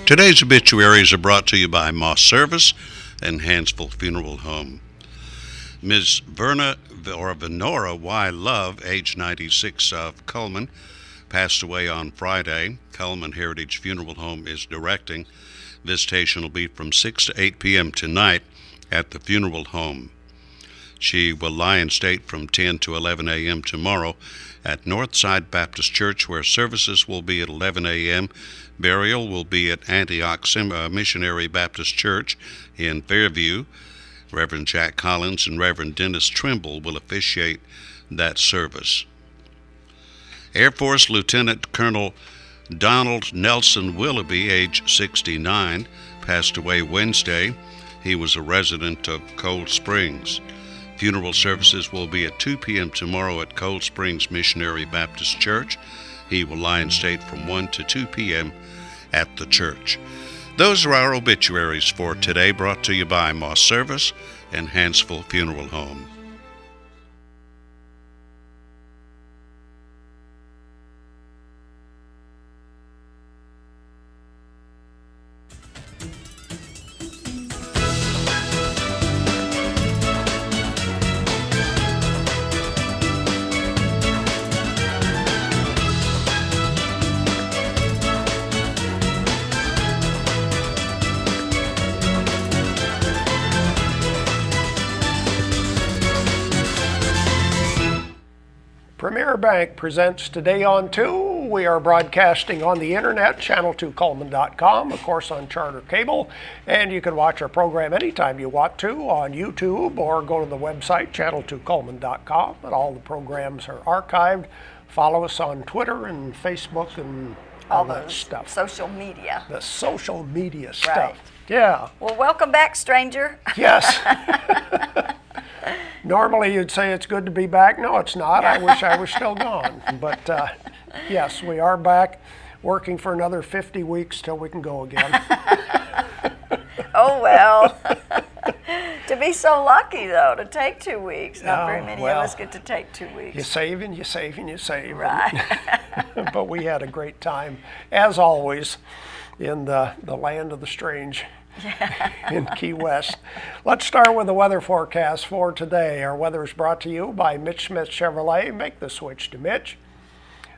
Today's obituaries are brought to you by Moss Service and Hansville Funeral Home. Ms. Venora Y. Love, age 96, of Cullman, passed away on Friday. Cullman Heritage Funeral Home is directing. Visitation will be from 6 to 8 p.m. tonight at the funeral home. She will lie in state from 10 to 11 a.m. tomorrow at Northside Baptist Church, where services will be at 11 a.m. Burial will be at Antioch Missionary Baptist Church in Fairview. Reverend Jack Collins and Reverend Dennis Trimble will officiate that service. Air Force Lieutenant Colonel Donald Nelson Willoughby, age 69, passed away Wednesday. He was a resident of Cold Springs. Funeral services will be at 2 p.m. tomorrow at Cold Springs Missionary Baptist Church. He will lie in state from 1 to 2 p.m. at the church. Those are our obituaries for today, brought to you by Moss Service and Hansville Funeral Home. Premier Bank presents Today on 2. We are broadcasting on the internet, channel2coleman.com, of course on Charter Cable, and you can watch our program anytime you want to on YouTube or go to the website, channel2coleman.com, and all the programs are archived. Follow us on Twitter and Facebook and all that stuff. Social media. The social media stuff. Right. Yeah. Well, welcome back, stranger. Yes. Normally you'd say it's good to be back. No, it's not. I wish I was still gone. But yes, we are back working for another 50 weeks till we can go again. Oh, well. To be so lucky, though, to take 2 weeks. Not very many of us get to take 2 weeks. You save and you save and you save. Right. But we had a great time, as always, in the land of the strange. In Key West. Let's start with the weather forecast for today. Our weather is brought to you by Mitch Smith Chevrolet. Make the switch to Mitch.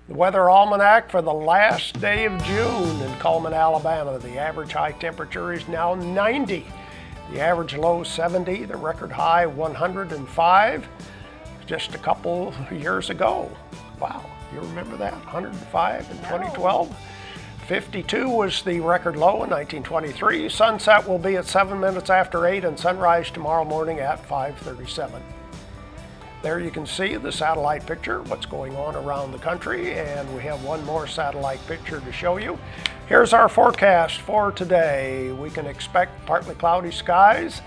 The weather almanac for the last day of June in Cullman, Alabama. The average high temperature is now 90. The average low 70. The record high 105. Just a couple years ago. Wow, you remember that? 105 in 2012. 52 was the record low in 1923. Sunset will be at 7 minutes after 8 and sunrise tomorrow morning at 5:37. There you can see the satellite picture, what's going on around the country, and we have one more satellite picture to show you. Here's our forecast for today. We can expect partly cloudy skies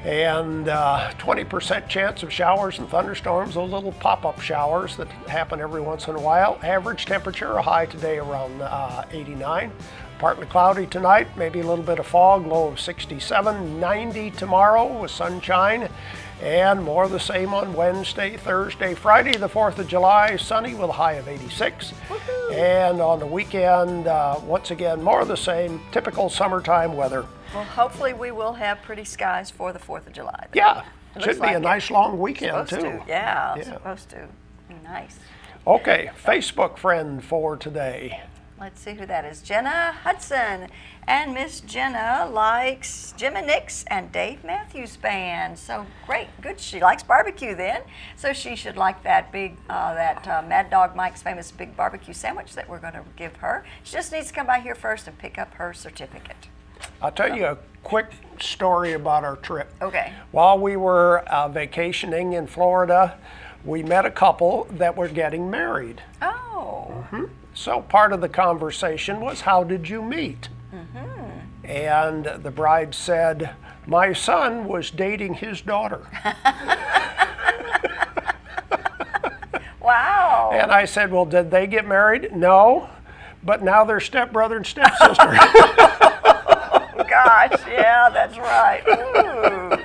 and 20% chance of showers and thunderstorms, those little pop-up showers that happen every once in a while. Average temperature, a high today around 89. Partly cloudy tonight, maybe a little bit of fog, low of 67. 90 tomorrow with sunshine, and more of the same on Wednesday, Thursday, Friday, the 4th of July, sunny with a high of 86. Woo-hoo. And on the weekend, once again, more of the same, typical summertime weather. Well, hopefully we will have pretty skies for the 4th of July. Yeah, should be a nice long weekend too. Supposed to. Nice. Okay, Facebook friend for today. Let's see who that is. Jenna Hudson. And Miss Jenna likes Jim and Nick's and Dave Matthews Band. So great, good. She likes barbecue then. So she should like that big, Mad Dog Mike's famous big barbecue sandwich that we're going to give her. She just needs to come by here first and pick up her certificate. I'll tell you a quick story about our trip. Okay. While we were vacationing in Florida, we met a couple that were getting married. Oh. Mm-hmm. So part of the conversation was, how did you meet? Mm-hmm. And the bride said, my son was dating his daughter. Wow. And I said, well, did they get married? No, but now they're stepbrother and stepsister. Gosh, yeah, that's right. Ooh.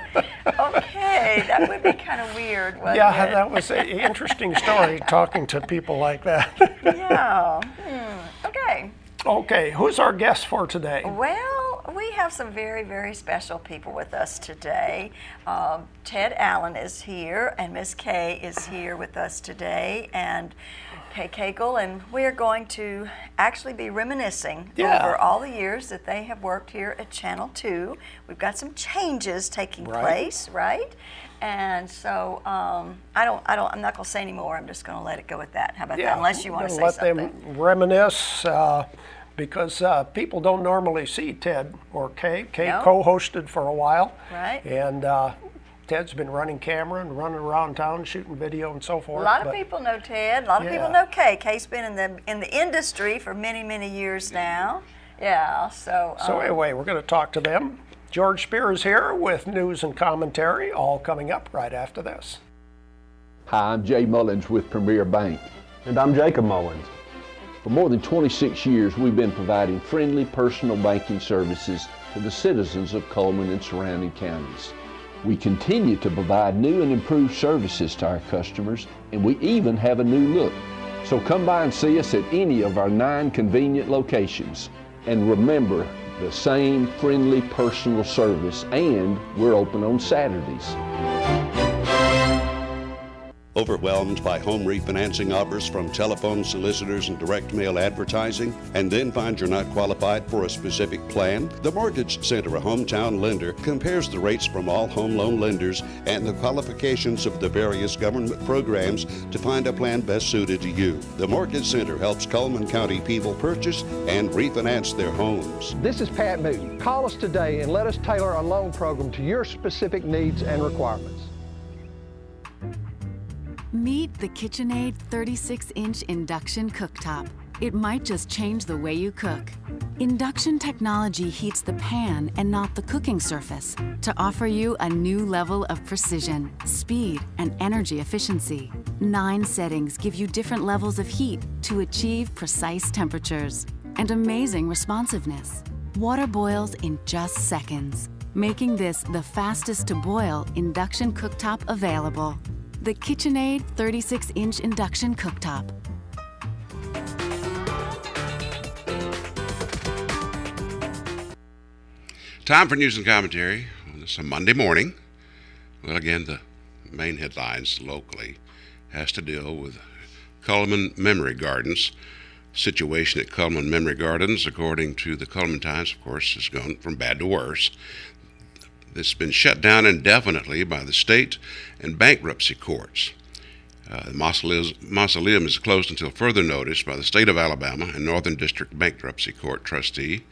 Okay, that would be kind of weird, wouldn't it? That was an interesting story, talking to people like that. Yeah. Okay. Okay, who's our guest for today? Well, we have some very, very special people with us today. Ted Allen is here, and Miss Kay is here with us today, and Kay Cagle, and we're going to actually be reminiscing over all the years that they have worked here at Channel 2. We've got some changes taking place, right? And so I'm not going to say any more. I'm just going to let it go at that. How about that? Unless you want to say something. Let them reminisce. Because people don't normally see Ted or Kay. Kay co-hosted for a while. Right. And Ted's been running camera and running around town shooting video and so forth. A lot of people know Ted. A lot of people know Kay. Kay's been in the industry for many, many years now. Yeah, so... So anyway, we're going to talk to them. George Spear is here with news and commentary, all coming up right after this. Hi, I'm Jay Mullins with Premier Bank. And I'm Jacob Mullins. For more than 26 years, we've been providing friendly personal banking services to the citizens of Coleman and surrounding counties. We continue to provide new and improved services to our customers, and we even have a new look. So come by and see us at any of our 9 convenient locations. And remember, the same friendly personal service, and we're open on Saturdays. Overwhelmed by home refinancing offers from telephone solicitors and direct mail advertising, and then find you're not qualified for a specific plan? The Mortgage Center, a hometown lender, compares the rates from all home loan lenders and the qualifications of the various government programs to find a plan best suited to you. The Mortgage Center helps Coleman County people purchase and refinance their homes. This is Pat Newton. Call us today and let us tailor a loan program to your specific needs and requirements. Meet the KitchenAid 36-inch induction cooktop. It might just change the way you cook. Induction technology heats the pan and not the cooking surface to offer you a new level of precision, speed, and energy efficiency. 9 settings give you different levels of heat to achieve precise temperatures and amazing responsiveness. Water boils in just seconds, making this the fastest to boil induction cooktop available. The KitchenAid 36-inch induction cooktop. Time for news and commentary on this Monday morning. Well, again, the main headlines locally has to deal with Coleman Memory Gardens. Situation at Coleman Memory Gardens, according to the Coleman Times, of course, has gone from bad to worse. It's been shut down indefinitely by the state and bankruptcy courts. The mausoleum is closed until further notice by the state of Alabama and Northern District Bankruptcy Court trustee.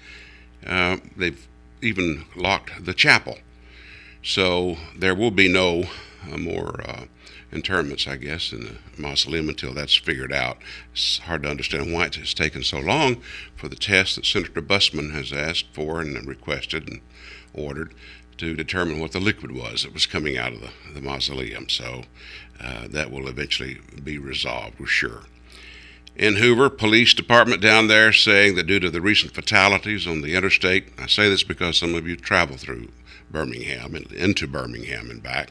They've even locked the chapel. So there will be no more interments, I guess, in the mausoleum until that's figured out. It's hard to understand why it has taken so long for the test that Senator Busman has asked for and requested and ordered to determine what the liquid was that was coming out of the mausoleum. So that will eventually be resolved, we're sure. In Hoover, police department down there saying that due to the recent fatalities on the interstate, I say this because some of you travel through Birmingham and into Birmingham and back,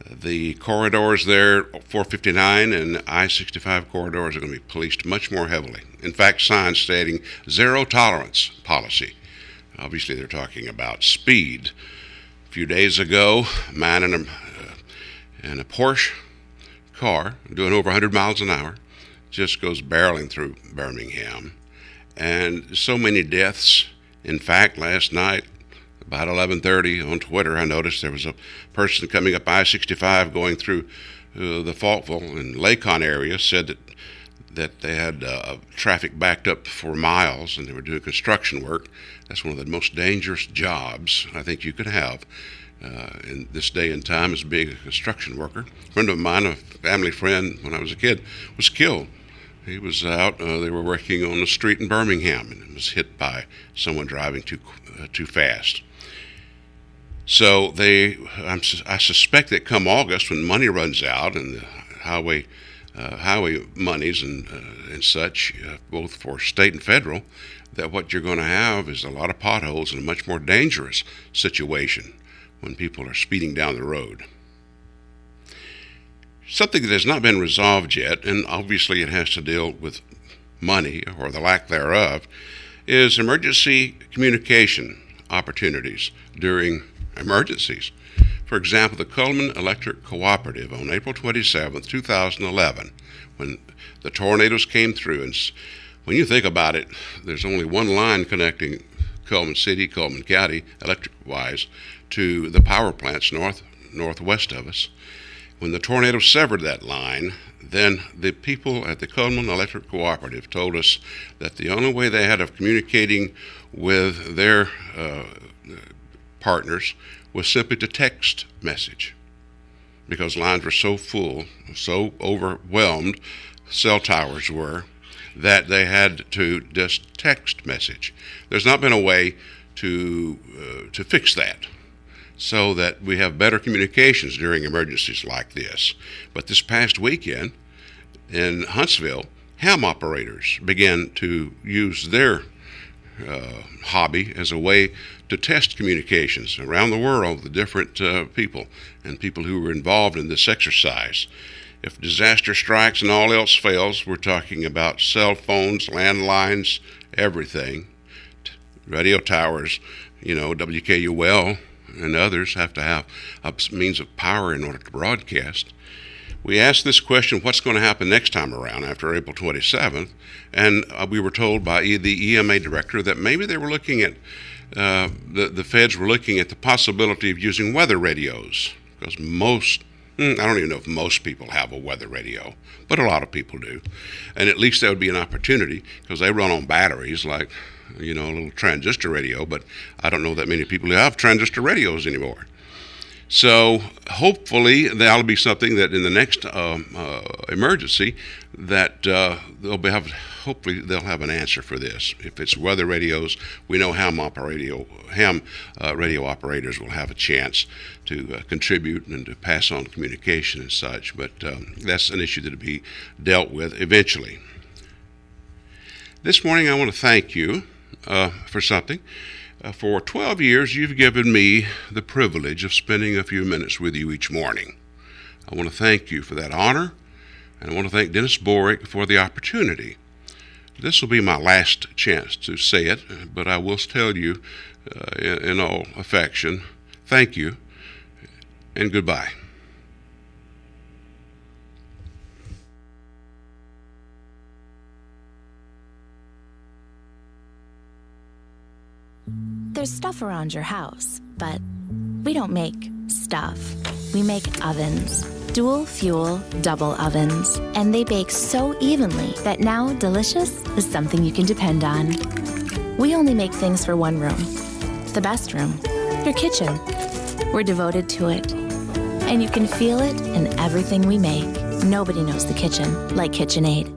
the corridors there, 459 and I-65 corridors, are going to be policed much more heavily. In fact, signs stating zero tolerance policy. Obviously, they're talking about speed. A few days ago, a man in a Porsche car doing over 100 miles an hour just goes barreling through Birmingham. And so many deaths. In fact, last night, about 11:30 on Twitter, I noticed there was a person coming up I-65 going through the Faultville and Lacon area, said that they had traffic backed up for miles and they were doing construction work. That's one of the most dangerous jobs I think you could have in this day and time, is being a construction worker. A friend of mine, a family friend when I was a kid, was killed. He was out, they were working on a street in Birmingham and was hit by someone driving too fast. So I suspect that come August, when money runs out and the highway monies and such, both for state and federal, that what you're going to have is a lot of potholes and a much more dangerous situation when people are speeding down the road. Something that has not been resolved yet, and obviously it has to deal with money, or the lack thereof, is emergency communication opportunities during emergencies. For example, the Coleman Electric Cooperative on April 27, 2011, when the tornadoes came through, and when you think about it, there's only one line connecting Coleman City, Coleman County, electric-wise, to the power plants northwest of us. When the tornado severed that line, then the people at the Coleman Electric Cooperative told us that the only way they had of communicating with their partners was simply to text message, because lines were so full, so overwhelmed, cell towers were, that they had to just text message. There's not been a way to fix that, so that we have better communications during emergencies like this. But this past weekend in Huntsville, ham operators began to use their hobby as a way to test communications around the world with different people and people who were involved in this exercise. If disaster strikes and all else fails, we're talking about cell phones, landlines, everything, radio towers, WKUL and others have to have a means of power in order to broadcast. We asked this question, what's going to happen next time around after April 27th? And we were told by the EMA director that maybe they were looking at, the feds were looking at the possibility of using weather radios, because I don't even know if most people have a weather radio, but a lot of people do. And at least that would be an opportunity, because they run on batteries like, a little transistor radio, but I don't know that many people who have transistor radios anymore. So hopefully that'll be something that in the next emergency that hopefully they'll have an answer for this. If it's weather radios, we know ham radio operators will have a chance to contribute and to pass on communication and such, but that's an issue that'll be dealt with eventually. This morning I want to thank you for something. For 12 years, you've given me the privilege of spending a few minutes with you each morning. I want to thank you for that honor, and I want to thank Dennis Borick for the opportunity. This will be my last chance to say it, but I will tell you in all affection, thank you, and goodbye. There's stuff around your house, but we don't make stuff. We make ovens. Dual fuel, double ovens. And they bake so evenly that now delicious is something you can depend on. We only make things for one room. The best room. Your kitchen. We're devoted to it. And you can feel it in everything we make. Nobody knows the kitchen like KitchenAid.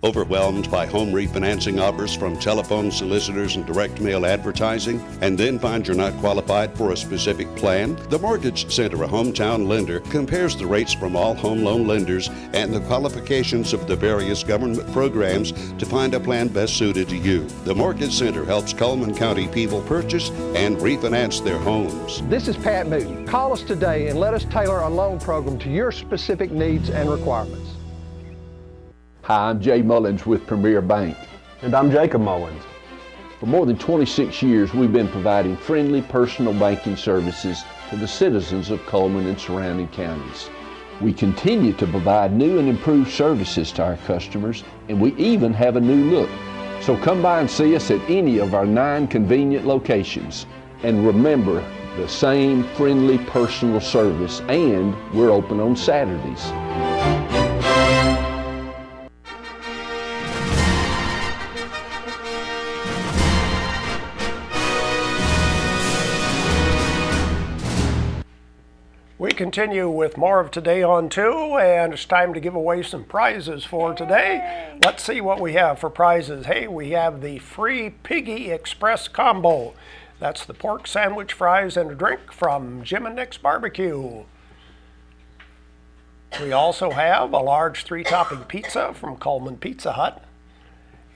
Overwhelmed by home refinancing offers from telephone solicitors and direct mail advertising, and then find you're not qualified for a specific plan? The Mortgage Center, a hometown lender, compares the rates from all home loan lenders and the qualifications of the various government programs to find a plan best suited to you. The Mortgage Center helps Coleman County people purchase and refinance their homes. This is Pat Newton. Call us today and let us tailor a loan program to your specific needs and requirements. Hi, I'm Jay Mullins with Premier Bank. And I'm Jacob Mullins. For more than 26 years, we've been providing friendly personal banking services to the citizens of Coleman and surrounding counties. We continue to provide new and improved services to our customers, and we even have a new look. So come by and see us at any of our 9 convenient locations. And remember, the same friendly personal service, and we're open on Saturdays. We continue with more of Today on 2, and it's time to give away some prizes for today. Let's see what we have for prizes. Hey, we have the free Piggy Express combo. That's the pork sandwich, fries, and a drink from Jim and Nick's Barbecue. We also have a large 3-topping pizza from Coleman Pizza Hut.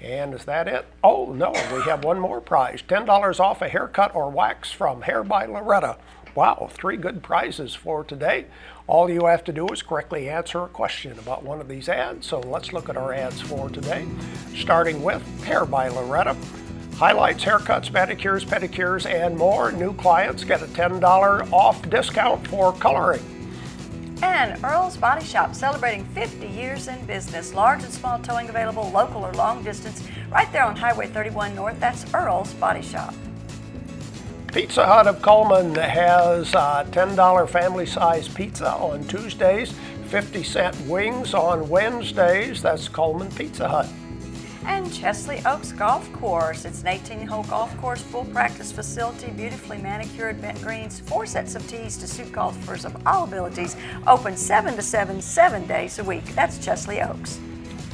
And is that it? Oh, no, we have one more prize. $10 off a haircut or wax from Hair by Loretta. Wow, 3 good prizes for today. All you have to do is correctly answer a question about one of these ads. So let's look at our ads for today. Starting with Hair by Loretta. Highlights, haircuts, manicures, pedicures, and more. New clients get a $10 off discount for coloring. And Earl's Body Shop, celebrating 50 years in business. Large and small towing available, local or long distance, right there on Highway 31 North. That's Earl's Body Shop. Pizza Hut of Coleman has $10 family-size pizza on Tuesdays, 50-cent wings on Wednesdays. That's Coleman Pizza Hut. And Chesley Oaks Golf Course. It's an 18-hole golf course, full practice facility, beautifully manicured bent greens, 4 sets of tees to suit golfers of all abilities. Open 7 to 7, 7 days a week. That's Chesley Oaks.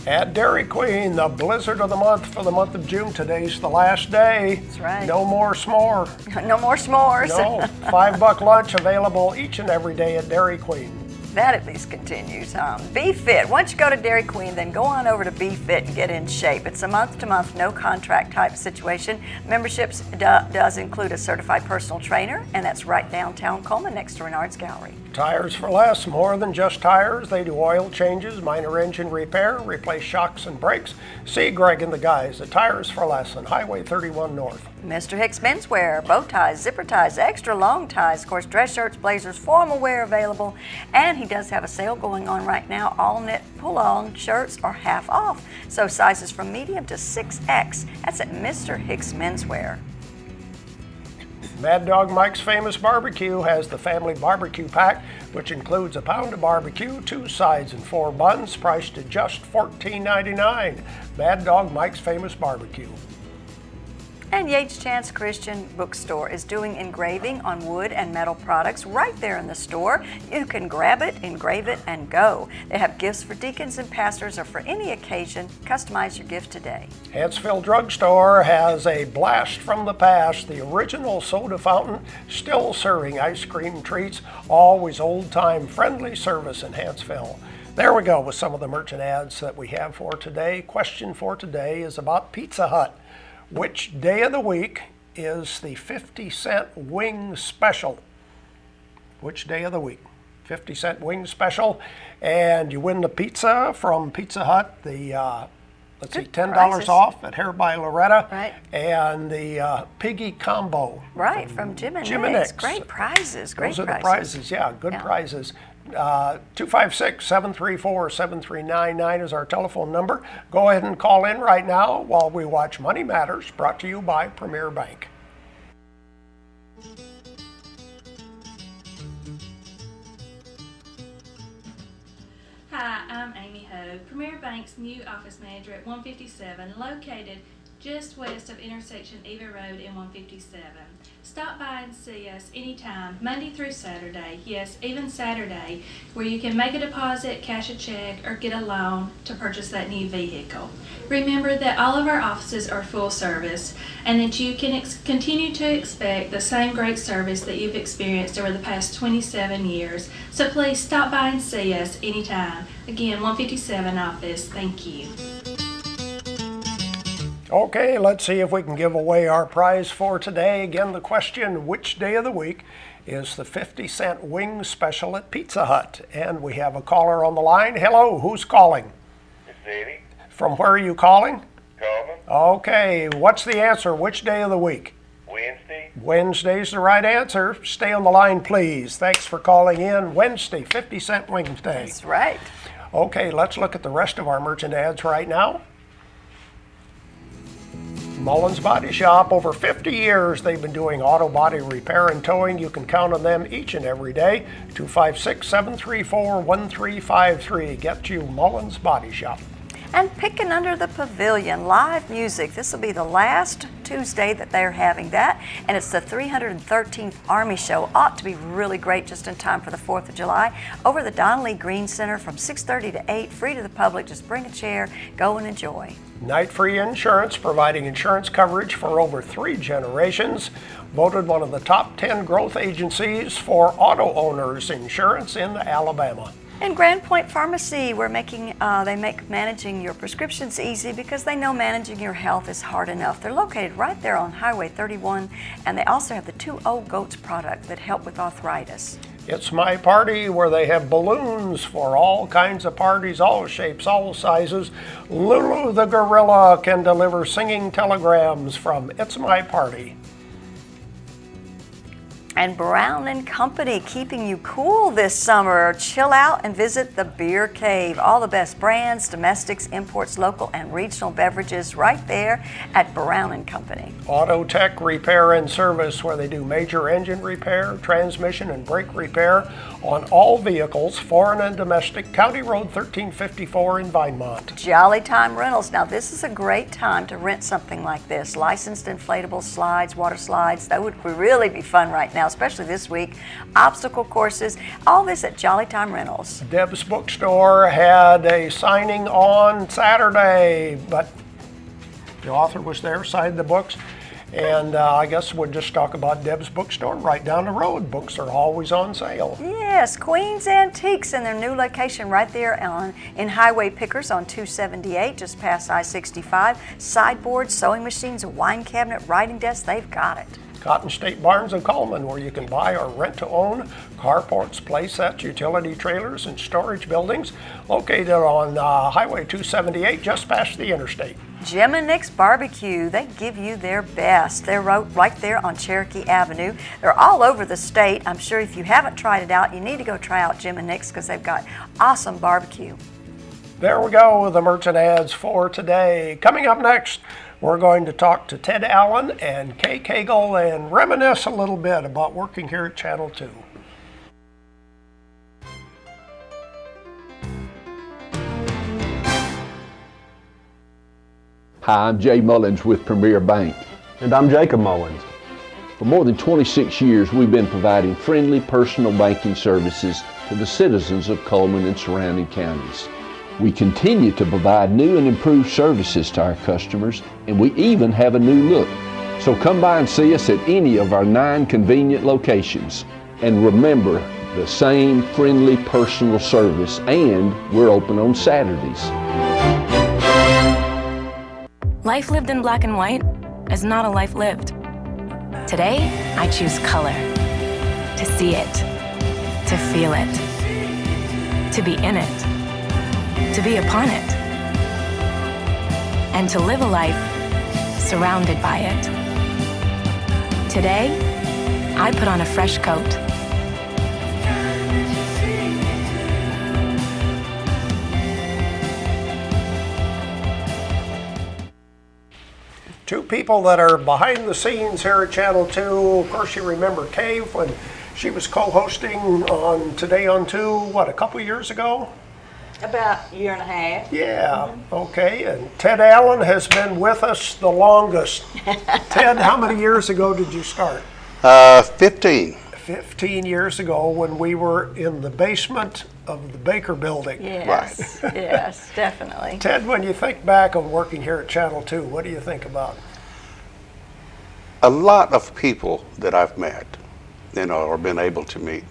At Dairy Queen, the blizzard of the month for the month of June. Today's the last day. That's right. No more s'more. No more s'mores. No. $5 lunch available each and every day at Dairy Queen. That at least continues. Be Fit. Once you go to Dairy Queen, then go on over to Be Fit and get in shape. It's a month-to-month, no contract type situation. Memberships does include a certified personal trainer, and that's right downtown Coleman next to Renard's Gallery. Tires for less, more than just tires. They do oil changes, minor engine repair, replace shocks and brakes. See Greg and the guys at Tires for Less on Highway 31 North. Mr. Hicks Menswear, bow ties, zipper ties, extra long ties, of course, dress shirts, blazers, formal wear available. And he does have a sale going on right now. All knit pull-on shirts are half off. So sizes from medium to 6X. That's at Mr. Hicks Menswear. Mad Dog Mike's Famous Barbecue has the family barbecue pack, which includes a pound of barbecue, 2 sides, and 4 buns, priced at just $14.99. Mad Dog Mike's Famous Barbecue. And Yates Chance Christian Bookstore is doing engraving on wood and metal products right there in the store. You can grab it, engrave it, and go. They have gifts for deacons and pastors or for any occasion. Customize your gift today. Hansville Drugstore has a blast from the past, the original soda fountain, still serving ice cream treats, always old-time friendly service in Hansville. There we go with some of the merchant ads that we have for today. Question for today is about Pizza Hut. Which day of the week is the 50-cent wing special? Which day of the week? 50-cent wing special. And you win the pizza from Pizza Hut, the let's see, $10 prices off at Hair by Loretta. Right. And the Piggy Combo. Right, from Jim and Jim and Nick's. Nick's. Great prizes, great Those are prizes. the prizes, yeah, good prizes. 256-734-7399 is our telephone number. Go ahead and call in right now while we watch Money Matters, brought to you by Premier Bank. Hi, I'm Amy Ho, Premier Bank's new office manager at 157, located just west of intersection Eva Road and 157. Stop by and see us anytime, Monday through Saturday, yes, even Saturday, where you can make a deposit, cash a check, or get a loan to purchase that new vehicle. Remember that all of our offices are full service and that you can continue to expect the same great service that you've experienced over the past 27 years. So please stop by and see us anytime. Again, 157 office. Thank you. Okay, let's see if we can give away our prize for today. Again, the question, which day of the week is the 50-cent wing special at Pizza Hut? And we have a caller on the line. Hello, who's calling? It's Eddie. From where are you calling? Coleman. Okay, what's the answer? Which day of the week? Wednesday. Wednesday's the right answer. Stay on the line, please. Thanks for calling in. Wednesday, 50-cent wings day. That's right. Okay, let's look at the rest of our merchant ads right now. Mullins Body Shop, over 50 years they've been doing auto body repair and towing. You can count on them each and every day. 256-734-1353. Get you Mullins Body Shop. And Picking Under the Pavilion, live music. This will be the last Tuesday that they're having that, and it's the 313th Army Show. Ought to be really great, just in time for the 4th of July. Over the Donnelly Green Center from 6:30 to 8, free to the public. Just bring a chair, go and enjoy. Night Free Insurance, providing insurance coverage for over 3 generations. Voted one of the top 10 growth agencies for auto owners insurance in Alabama. In Grand Point Pharmacy, they make managing your prescriptions easy because they know managing your health is hard enough. They're located right there on Highway 31, and they also have the 2 Old Goats product that help with arthritis. It's My Party, where they have balloons for all kinds of parties, all shapes, all sizes. Lulu the gorilla can deliver singing telegrams from It's My Party. And Brown and Company, keeping you cool this summer. Chill out and visit the Beer Cave. All the best brands, domestics, imports, local and regional beverages right there at Brown and Company. Auto Tech Repair and Service, where they do major engine repair, transmission and brake repair on all vehicles, foreign and domestic. County Road 1354 in Vinemont. Jolly Time Rentals. Now this is a great time to rent something like this. Licensed inflatable slides, water slides. That would really be fun right now, especially this week. Obstacle courses, all this at Jolly Time Rentals. Deb's Bookstore had a signing on Saturday, but the author was there, signed the books. And I guess we'll just talk about Deb's Bookstore right down the road. Books are always on sale. Yes, Queen's Antiques in their new location right there in Highway Pickers on 278, just past I-65. Sideboards, sewing machines, a wine cabinet, writing desk, they've got it. Cotton State Barns of Coleman, where you can buy or rent to own carports, playsets, utility trailers, and storage buildings, located on Highway 278, just past the interstate. Jim and Nick's Barbecue, they give you their best. They're right there on Cherokee Avenue. They're all over the state. I'm sure if you haven't tried it out, you need to go try out Jim and Nick's because they've got awesome barbecue. There we go, the merchant ads for today. Coming up next, we're going to talk to Ted Allen and Kay Cagle and reminisce a little bit about working here at Channel 2. Hi, I'm Jay Mullins with Premier Bank. And I'm Jacob Mullins. For more than 26 years, we've been providing friendly personal banking services to the citizens of Coleman and surrounding counties. We continue to provide new and improved services to our customers, and we even have a new look. So come by and see us at any of our 9 convenient locations. And remember, the same friendly personal service, and we're open on Saturdays. Life lived in black and white is not a life lived. Today, I choose color. To see it, to feel it, to be in it, to be upon it, and to live a life surrounded by it. Today, I put on a fresh coat. Two people that are behind the scenes here at Channel 2. Of course, you remember Kay when she was co-hosting on Today on 2, what, a couple years ago? About a year and a half. Yeah, okay. And Ted Allen has been with us the longest. Ted, how many years ago did you start? 15. 15 years ago when we were in the basement of the Baker Building. Yes, right. Yes, definitely. Ted, when you think back on working here at Channel 2, what do you think about? A lot of people that I've met, or been able to meet,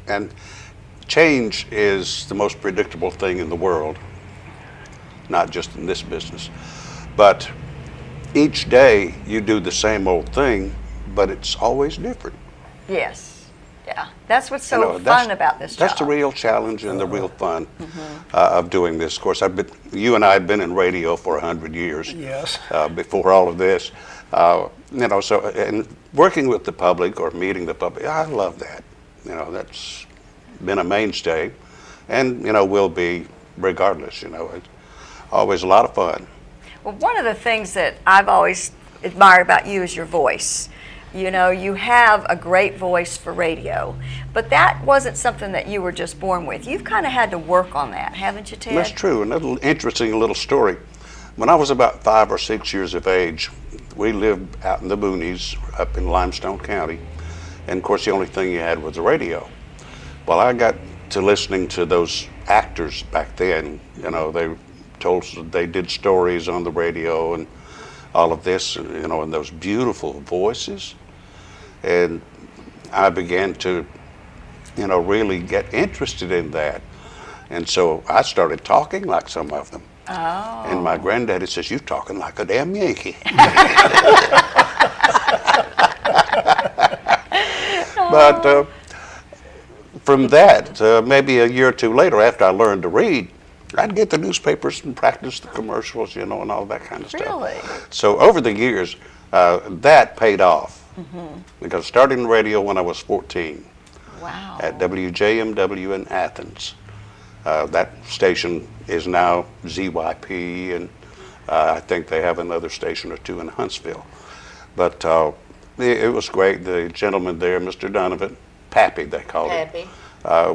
and change is the most predictable thing in the world, not just in this business. But each day you do the same old thing, but it's always different. Yes, yeah. That's what's so fun about this job. That's the real challenge and the real fun of doing this. Of course, you and I had been in radio for 100 years. Yes. Before all of this. So and working with the public or meeting the public, I love that. That's been a mainstay, and will be regardless. It's always a lot of fun. Well, one of the things that I've always admired about you is your voice. You have a great voice for radio, but that wasn't something that you were just born with. You've kind of had to work on that, haven't you, Ted? That's true. Another interesting little story. When I was about 5 or 6 years of age, we lived out in the boonies up in Limestone County, and of course the only thing you had was the radio. Well, I got to listening to those actors back then. They did stories on the radio and all of this, and those beautiful voices. And I began to really get interested in that. And so I started talking like some of them. Oh. And my granddaddy says, "You talking like a damn Yankee." But from that, maybe a year or two later, after I learned to read, I'd get the newspapers and practice the commercials, and all that kind of stuff. Really? So over the years, that paid off. Because starting in radio when I was 14. Wow. At WJMW in Athens. That station is now ZYP, and I think they have another station or two in Huntsville. But it was great. The gentleman there, Mr. Donovan, Pappy they called him,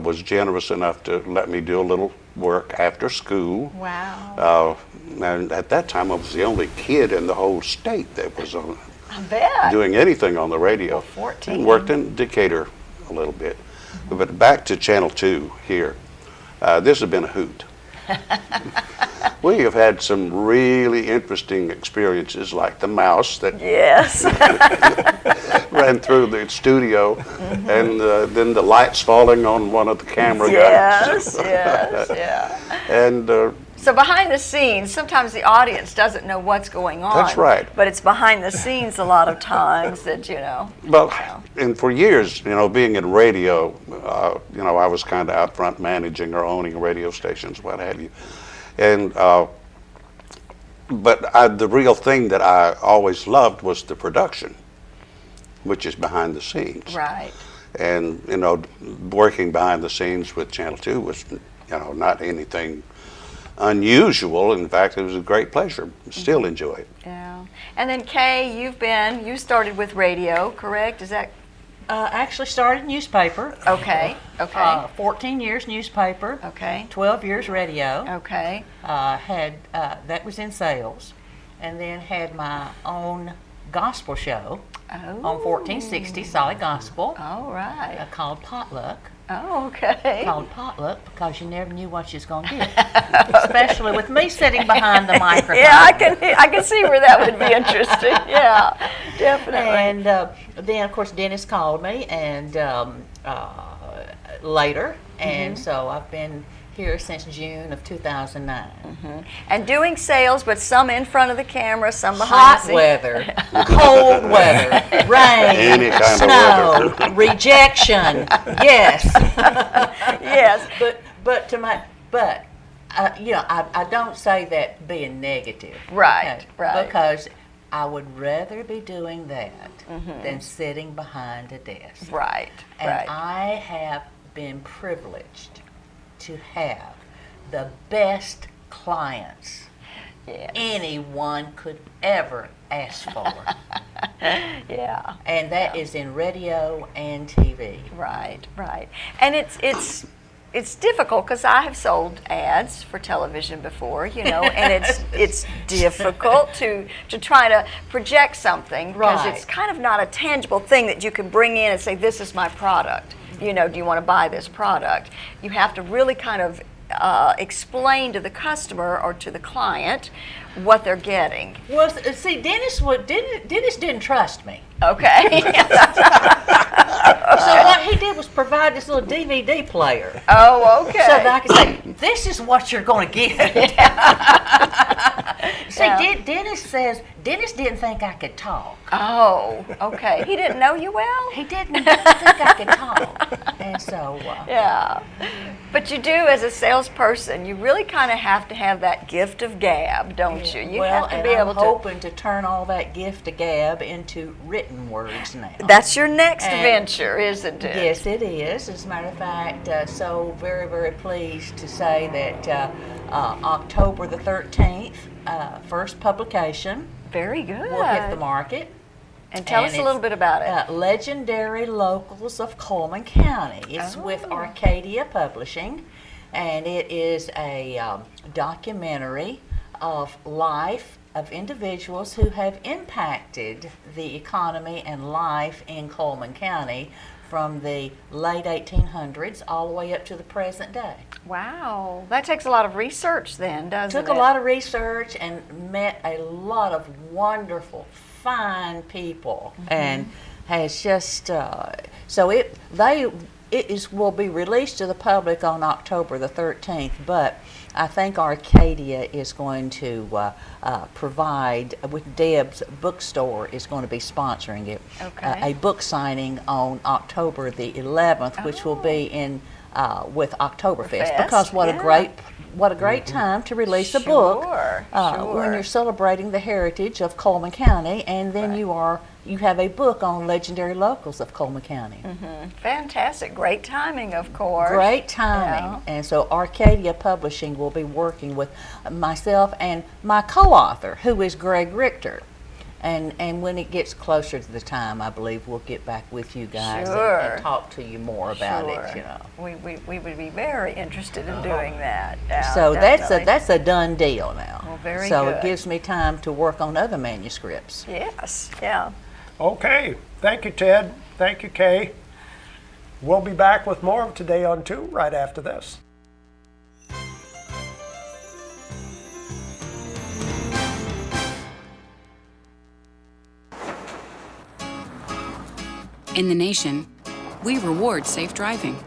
was generous enough to let me do a little work after school. Wow. And at that time, I was the only kid in the whole state that was I bet. doing anything on the radio. Well, 14. And worked in Decatur a little bit. But back to Channel 2 here. This has been a hoot. We have had some really interesting experiences, like the mouse that Yes. ran through the studio, and then the lights falling on one of the camera Yes, guys. yes, yeah. And So behind the scenes, sometimes the audience doesn't know what's going on. That's right. But it's behind the scenes a lot of times that, well, and for years, being in radio, I was kind of out front managing or owning radio stations, what have you. And but the real thing that I always loved was the production, which is behind the scenes. Right. And working behind the scenes with Channel 2 was not anything unusual. In fact, it was a great pleasure. Still enjoy it. Yeah. And then Kay, you started with radio, correct? Is that Actually started newspaper. okay? Okay. 14 years newspaper. Okay. 12 years radio. Okay. Had that was in sales, and then had my own gospel show on 1460 Solid Gospel. All right. Called Potluck. Oh, okay. Called Potluck because you never knew what you was going to get, especially with me sitting behind the microphone. Yeah, I can see where that would be interesting. Yeah, definitely. And then, of course, Dennis called me and later, and so I've been here since June of 2009. And doing sales, but some in front of the camera, some behind Hot the scenes. weather, cold weather, rain, Any kind snow, of weather. rejection. Yes. Yes. But I don't say that being negative. Right, okay? right. Because I would rather be doing that than sitting behind a desk. Right, And right. I have been privileged to have the best clients Yes. anyone could ever ask for. Yeah. And that is in radio and TV. Right, right. And it's difficult because I have sold ads for television before, and it's difficult to try to project something because Right. it's kind of not a tangible thing that you can bring in and say, this is my product. Do you want to buy this product? You have to really kind of explain to the customer or to the client what they're getting. Well, see, Dennis didn't trust me. Okay. So what he did was provide this little DVD player. Oh, okay. So that I could say, this is what you're going to get. See, Dennis didn't think I could talk. Oh, okay. He didn't know you well? He didn't think I could talk. And so... Yeah. But you do, as a salesperson, you really kind of have to have that gift of gab, don't you? You have to be able I'm hoping to turn all that gift of gab into written words now. That's your next venture, isn't it? Yes, it is. As a matter of fact, so very, very pleased to say that October the 13th, first publication. Very good. Will hit the market. And tell us a little bit about it. Legendary Locals of Coleman County. It's with Arcadia Publishing, and it is a documentary of life of individuals who have impacted the economy and life in Coleman County from the late 1800s all the way up to the present day. Wow. That takes a lot of research then, doesn't it? Took a lot of research and met a lot of wonderful, fine people, and has just will be released to the public on October the 13th, but I think Arcadia is going to provide, with Deb's Bookstore is going to be sponsoring it, a book signing on October the 11th, which will be in with Oktoberfest. Because what a great time to release a book when you're celebrating the heritage of Coleman County, and then you have a book on legendary locals of Coleman County. Fantastic. Great timing, of course. Great timing. And so Arcadia Publishing will be working with myself and my co-author, who is Greg Richter. And when it gets closer to the time, I believe we'll get back with you guys and talk to you more about it. You know, we would be very interested in doing that. So that's a done deal now. Well, very so good. It gives me time to work on other manuscripts. Yes. Yeah. Okay. Thank you, Ted. Thank you, Kay. We'll be back with more of Today on 2 right after this. In the nation, we reward safe driving.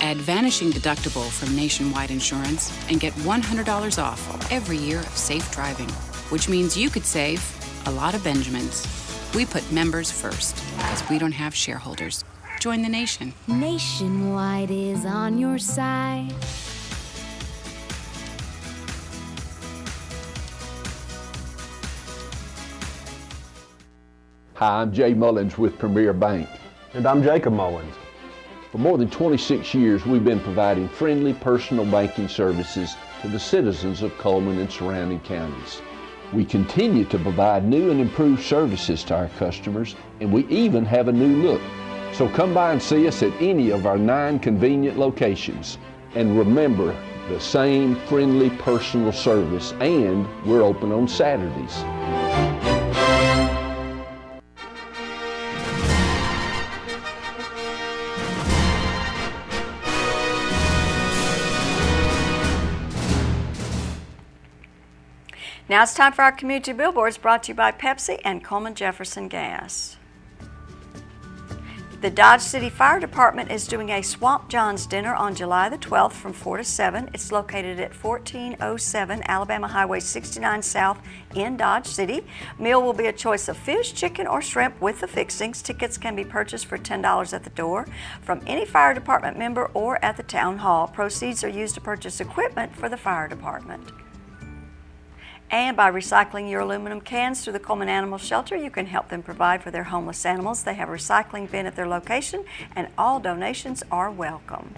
Add Vanishing Deductible from Nationwide Insurance and get $100 off every year of safe driving, which means you could save a lot of Benjamins. We put members first because we don't have shareholders. Join the nation. Nationwide is on your side. Hi, I'm Jay Mullins with Premier Bank. And I'm Jacob Mullins. For more than 26 years, we've been providing friendly personal banking services to the citizens of Coleman and surrounding counties. We continue to provide new and improved services to our customers, and we even have a new look. So come by and see us at any of our 9 convenient locations. And remember, the same friendly personal service, and we're open on Saturdays. Now it's time for our community billboards, brought to you by Pepsi and Coleman Jefferson Gas. The Dodge City Fire Department is doing a Swamp John's dinner on July the 12th from 4 to 7. It's located at 1407 Alabama Highway 69 South in Dodge City. Meal will be a choice of fish, chicken, or shrimp with the fixings. Tickets can be purchased for $10 at the door from any fire department member or at the town hall. Proceeds are used to purchase equipment for the fire department. And by recycling your aluminum cans through the Coleman Animal Shelter, you can help them provide for their homeless animals. They have a recycling bin at their location, and all donations are welcome.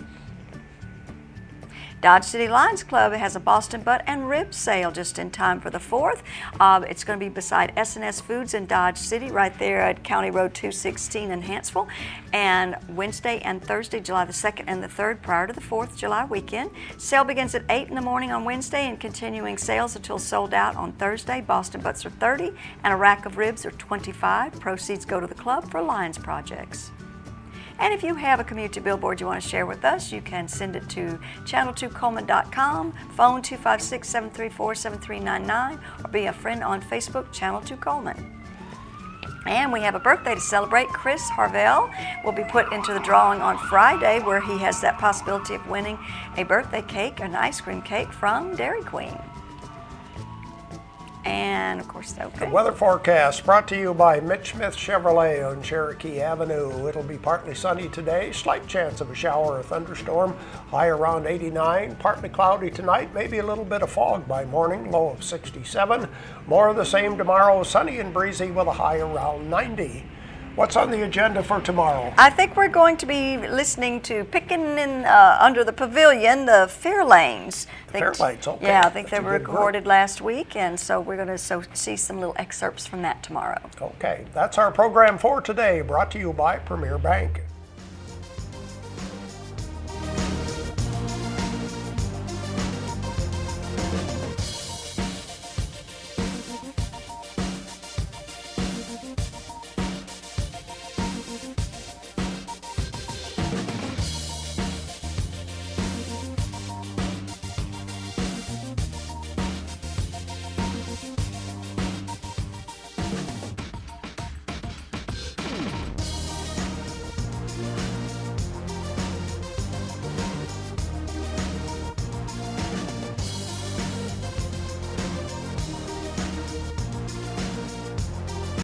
Dodge City Lions Club has a Boston butt and rib sale just in time for the 4th. It's going to be beside S&S Foods in Dodge City, right there at County Road 216 in Hanceville. And Wednesday and Thursday, July the 2nd and the 3rd, prior to the 4th of July weekend. Sale begins at 8 in the morning on Wednesday and continuing sales until sold out on Thursday. Boston butts are $30 and a rack of ribs are $25. Proceeds go to the club for Lions projects. And if you have a community billboard you want to share with us, you can send it to channel2coleman.com, phone 256-734-7399, or be a friend on Facebook, Channel 2 Coleman. And we have a birthday to celebrate. Chris Harvell will be put into the drawing on Friday, where he has that possibility of winning a birthday cake, an ice cream cake from Dairy Queen. And of course, The weather forecast brought to you by Mitch Smith Chevrolet on Cherokee Avenue. It'll be partly sunny today, slight chance of a shower or thunderstorm, high around 89, partly cloudy tonight, maybe a little bit of fog by morning, low of 67. More of the same tomorrow, sunny and breezy with a high around 90. What's on the agenda for tomorrow? I think we're going to be listening to Picking in Under the Pavilion, the Fairlanes. Fairlanes, okay. Yeah, I think That's they a were good recorded last week, and so we're going to see some little excerpts from that tomorrow. Okay, that's our program for today, brought to you by Premier Bank.